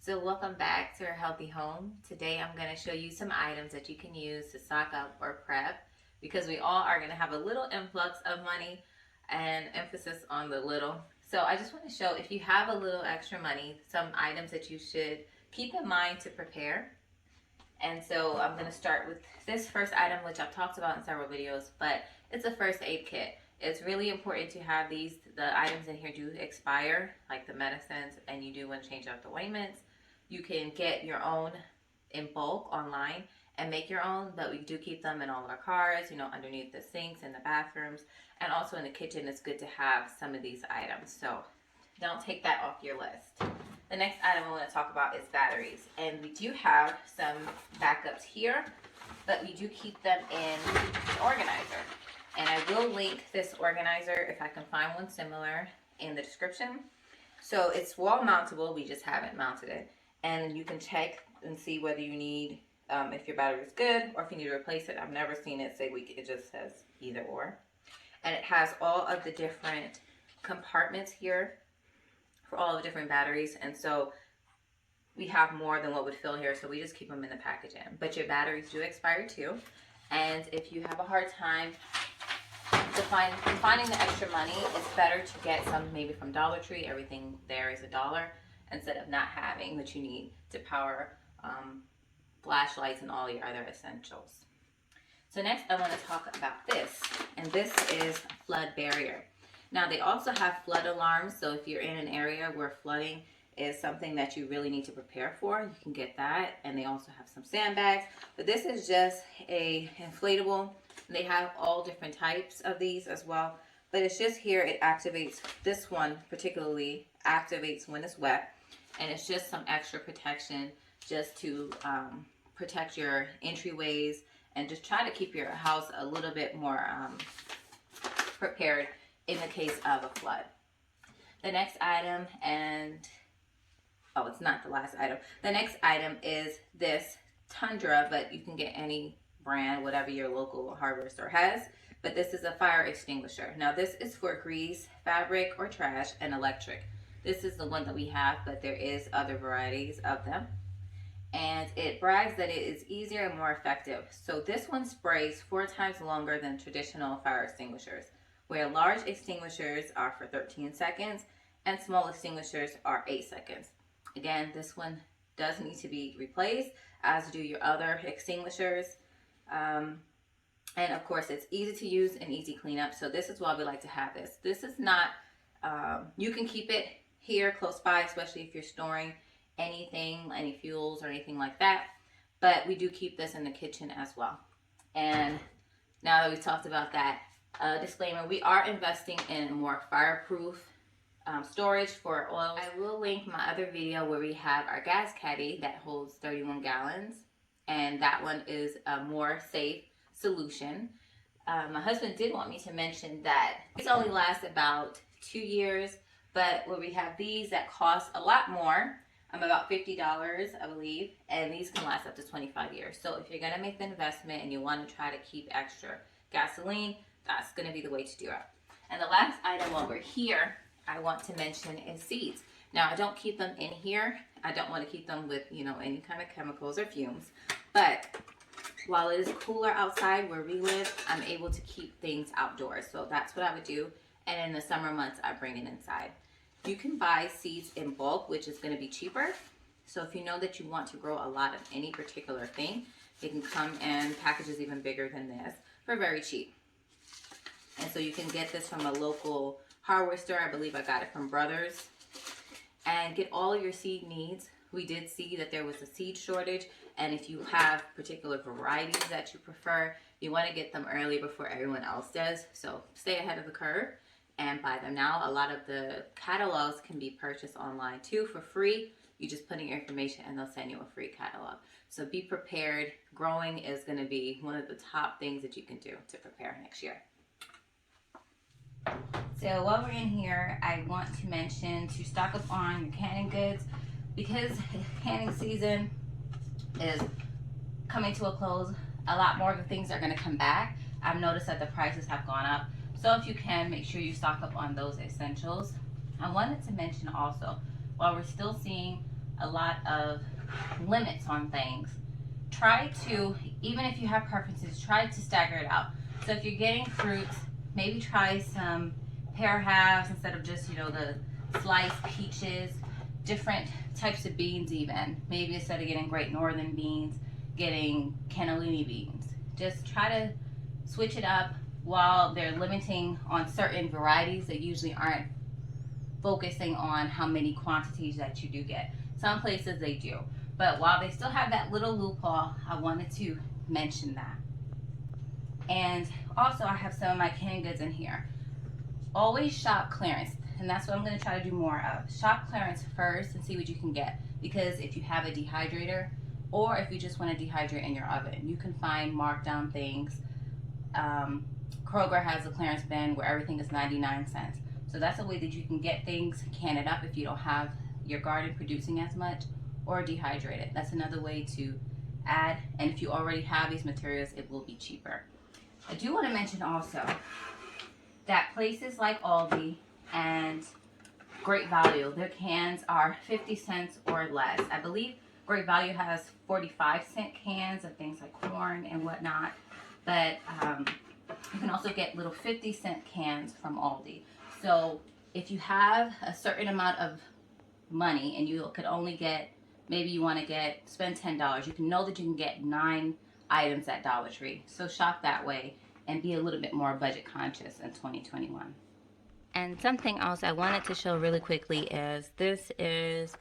So welcome back to our healthy home. Today I'm going to show you some items that you can use to stock up or prep, because we all are going to have a little influx of money, and emphasis on the little. So I just want to show, if you have a little extra money, some items that you should keep in mind to prepare. And so I'm going to start with this first item, which I've talked about in several videos, but it's a first aid kit. It's really important to have these. The items in here do expire, like the medicines, and you do want to change out the ointments. You can get your own in bulk online and make your own, but we do keep them in all our cars, underneath the sinks in the bathrooms, and also in the kitchen. It's good to have some of these items, so don't take that off your list. The next item I want to talk about is batteries, and we do have some backups here, but we do keep them in the organizer. And I will link this organizer, if I can find one similar, in the description. So it's wall mountable, we just haven't mounted it. And you can check and see whether you need, if your battery is good or if you need to replace it. I've never seen it say it just says either or. And it has all of the different compartments here for all of the different batteries. And so we have more than what would fill here, so we just keep them in the packaging. But your batteries do expire too. And if you have a hard time finding the extra money, it's better to get some maybe from Dollar Tree. Everything there is $1, instead of not having what you need to power flashlights and all your other essentials. So next I want to talk about this, and this is a flood barrier. Now they also have flood alarms, so if you're in an area where flooding is something that you really need to prepare for, you can get that. And they also have some sandbags, but this is just a inflatable. They have all different types of these as well, but it's just here, it activates. This one particularly activates when it's wet, and it's just some extra protection just to protect your entryways and just try to keep your house a little bit more prepared in the case of a flood. The next item, it's not the last item. The next item is this Tundra, but you can get any brand, whatever your local hardware store has. But this is a fire extinguisher. Now this is for grease, fabric, or trash, and electric. This is the one that we have, but there is other varieties of them. And it brags that it is easier and more effective. So this one sprays 4 times longer than traditional fire extinguishers, where large extinguishers are for 13 seconds and small extinguishers are 8 seconds. Again, this one does need to be replaced, as do your other extinguishers. And of course, it's easy to use and easy cleanup. So this is why we like to have this. This is not, you can keep it here close by, especially if you're storing anything, any fuels or anything like that. But we do keep this in the kitchen as well. And now that we've talked about that, disclaimer, we are investing in more fireproof storage for oil. I will link my other video where we have our gas caddy that holds 31 gallons. And that one is a more safe solution. My husband did want me to mention that these only last about 2 years, but where we have these that cost a lot more, about $50, I believe, and these can last up to 25 years. So if you're gonna make the investment and you want to try to keep extra gasoline, that's gonna be the way to do it. And the last item while we're here, I want to mention is seeds. Now I don't keep them in here. I don't want to keep them with, any kind of chemicals or fumes. But while it is cooler outside where we live, I'm able to keep things outdoors. So that's what I would do. And in the summer months, I bring it inside. You can buy seeds in bulk, which is going to be cheaper. So if you know that you want to grow a lot of any particular thing, they can come in packages even bigger than this for very cheap. And so you can get this from a local hardware store. I believe I got it from Brothers. And get all of your seed needs. We did see that there was a seed shortage, and if you have particular varieties that you prefer, you want to get them early before everyone else does. So stay ahead of the curve and buy them now. A lot of the catalogs can be purchased online too for free. You just put in your information and they'll send you a free catalog. So be prepared. Growing is going to be one of the top things that you can do to prepare next year. So while we're in here, I want to mention to stock up on your canning goods, because canning season is coming to a close. A lot more of the things are going to come back. I've noticed that the prices have gone up. So if you can, make sure you stock up on those essentials. I wanted to mention also, while we're still seeing a lot of limits on things. Try to, even if you have preferences, try to stagger it out. So if you're getting fruits, maybe try some pear halves instead of just, you know, the sliced peaches, different types of beans even. Maybe instead of getting Great Northern beans, getting cannellini beans. Just try to switch it up. While they're limiting on certain varieties, they usually aren't focusing on how many quantities that you do get. Some places they do. But while they still have that little loophole, I wanted to mention that. And also I have some of my canned goods in here. Always shop clearance, and that's what I'm going to try to do more of. Shop clearance first and see what you can get, because if you have a dehydrator or if you just want to dehydrate in your oven, you can find markdown things. Kroger has a clearance bin where everything is 99 cents. So that's a way that you can get things, can it up if you don't have your garden producing as much, or dehydrate it. That's another way to add, and if you already have these materials, it will be cheaper. I do want to mention also that places like Aldi and Great Value, their cans are 50 cents or less. I believe Great Value has 45-cent cans of things like corn and whatnot, but you can also get little 50-cent cans from Aldi. So if you have a certain amount of money and you could only get, maybe you want to spend $10, you can know that you can get 9 items at Dollar Tree. So shop that way and be a little bit more budget conscious in 2021. And something else I wanted to show really quickly is this is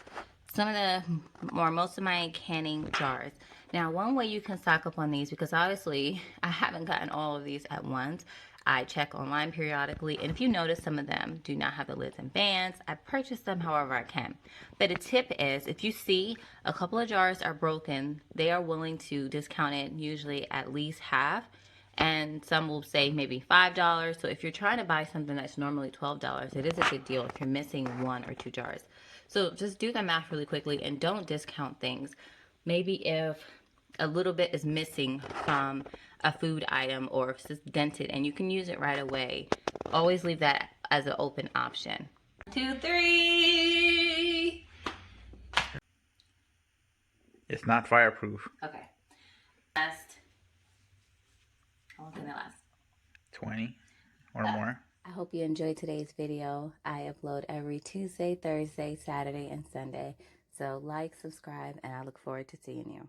some of the, or most of my canning jars. Now, one way you can stock up on these, because obviously I haven't gotten all of these at once. I check online periodically, and if you notice, some of them do not have the lids and bands. I purchase them however I can. But a tip is, if you see a couple of jars are broken, they are willing to discount it, usually at least half. And some will say maybe $5. So if you're trying to buy something that's normally $12, it is a good deal if you're missing 1 or 2 jars. So just do the math really quickly and don't discount things. Maybe if a little bit is missing from a food item, or if it's dented and you can use it right away, always leave that as an open option. 2, 3. It's not fireproof. Okay. Last. How long can it last? 20 or more. I hope you enjoyed today's video. I upload every Tuesday, Thursday, Saturday, and Sunday. So like, subscribe, and I look forward to seeing you.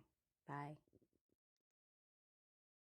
Bye.